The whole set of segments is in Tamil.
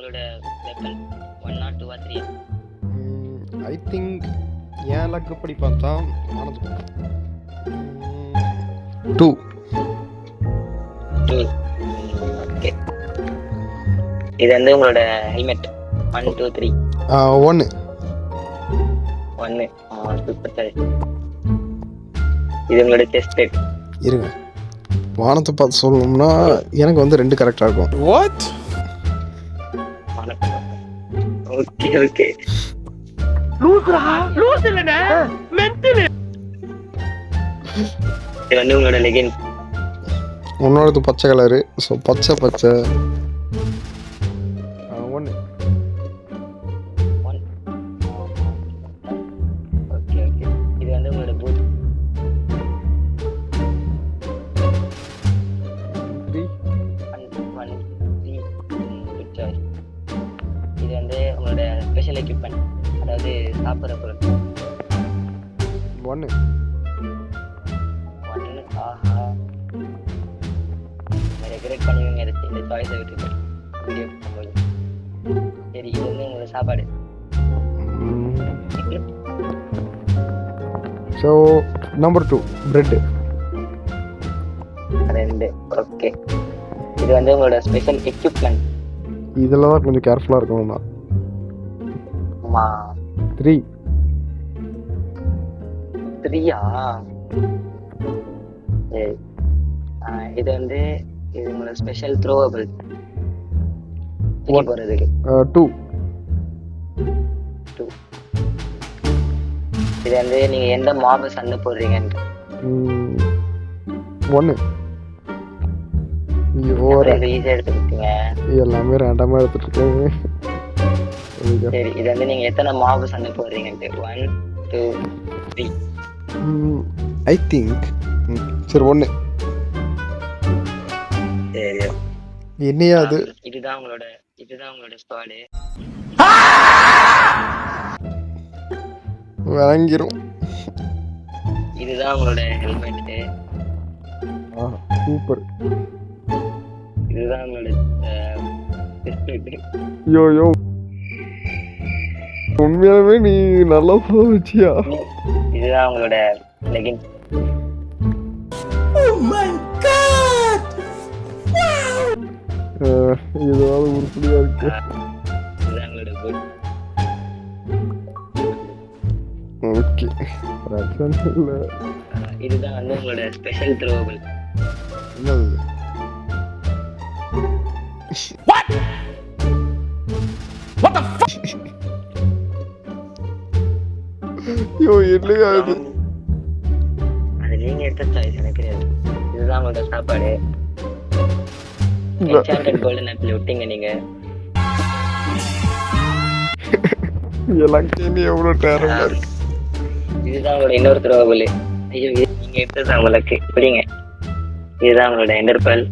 உங்களோட weapon 1 or 2 or 3? I think ஏன் லக்கப்படி பார்த்தா மனது 2. ஓகே. இது வந்து உங்களோட ஹெல்மெட் 1 2 3. 1. 1. Super sir. இது உங்களோட செஸ்ட் பிளேட். இருங்க, வானத்தை பார்த்து சொல்லணும்னா எனக்கு வந்து 2 கரெக்டாக இருக்கும். வாட்? Okay okay. லூஸ் இல்லனே மென்டல். இது வந்து உங்களோட லெகின். உன்னோடது பச்சை கலரு, ஸோ பச்சை 1. Okay okay. இது வந்து உங்களோட பூட். 3. 1 3. Good choice. இது வந்து உங்களோட ஸ்பெஷல் எக்யூப்மெண்ட், அதாவது சாப்பிட்ற பொருள். 1. 1. ஆஹா, ரெக்ரெட் பண்ணுவீங்க இந்த சாய்ஸை விட்டுட்டு வீடியோ பண்ணும்போது. சரி, இது வந்து உங்களோட சாப்பாடு. So number 2 bread. 2. ஓகே. இது வந்து உங்களோட ஸ்பெஷல் எக்யூப்மெண்ட். இதில் தான் கொஞ்சம் கேர்ஃபுல்லாக இருக்கணும் தான். ஆமா. 3. 3யா? சரி. இது வந்து இது உங்களோட ஸ்பெஷல் த்ரோவபிள் போகிறதுக்கு. 2. 2. இது வந்து நீங்கள் எந்த மாபை சண்டை போடுறீங்கன்னு. 1. ஈஸியாக எடுத்துக்கிட்டீங்க. எல்லாமே ரேண்டமாக எடுத்துகிட்டு சரி, இது வந்து நீங்கள் எத்தனை மாபு சண்டை போடுறீங்கன்ட்டு. 1 2 3. ஐ திங்க் சரி 1. சரி, என்னையா அது? இதுதான் உங்களோட ஸ்குவாடு. விளங்கிரும். இதுதான் உங்களோட ஹெல்மெட். சூப்பர். இதுதான் உங்களோட செஸ்ட். யோ உண்மையாலுமே நீ நல்லா போச்சியா? இதுதான் உங்களோட லெகின். ஏதாவது உருப்படியா இருக்கு. இதுதான் உங்களோட பூட். ஓகே, பிரச்சனை இல்லை. இதுதான் வந்து உங்களோட ஸ்பெஷல் த்ரோவபிள். என்னது? யோ இல்லையா இது? அது நீங்க எடுத்த சாய்ஸ், எனக்கு தெரியாது. இதுதான் உங்களோட சாப்பாடு. என்சாண்டட் கோல்டன் ஆப்பிள் விட்டீங்க நீங்க. எனக்கு நீ எவ்வளோ டேரண்டா இருக்கு. இதுதான் உங்களோட இன்னொரு த்ரோவபிள். ஐயோ, நீங்க எடுத்தது உங்களுக்கு புரியுங்க. இதுதான் உங்களோட எண்டர்பல்.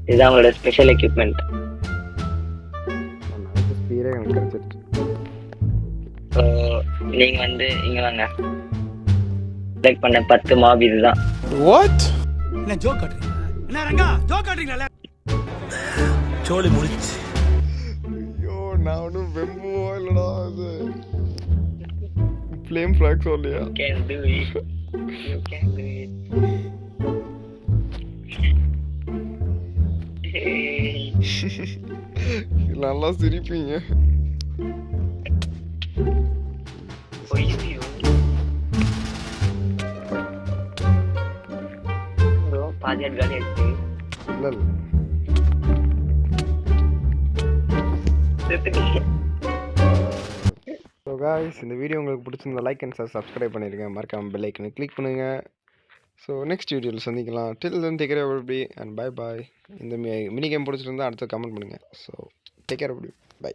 இதுதான் உங்களோட ஸ்பெஷல் எக்யூப்மெண்ட். நீங்க வந்து இங்க வாங்க. செலக்ட் பண்ண 10 மாப் இதுதான். வாட்? என்ன ஜோக் காட்றீங்க? என்ன ரங்கா ஜோக் காட்றீங்களா? சோலி முடிச்சு. ஐயோ, நான் ஒன்றும் வெம்புவோ இல்லடா. அது ஃப்ளேம் ஃப்ளாக் சொல்லியா? Can do it. You can do it. நல்லா சிரிப்பீங்க. பாதியாட் காலி ஆயிடுச்சு. இல்லை ஸோ காய்ஸ், இந்த வீடியோ உங்களுக்கு பிடிச்சிருந்தா லைக் அண்ட் சப்ஸ்கிரைப் பண்ணிடுங்க. மறக்காமல் பெல் ஐக்கனை கிளிக் பண்ணுங்கள். ஸோ நெக்ஸ்ட் வீடியோவில் சந்திக்கலாம். Till then take care everybody and bye bye. இந்த மினி கேம் பிடிச்சிருந்தா அடுத்து கமெண்ட் பண்ணுங்கள். So take care everybody. By.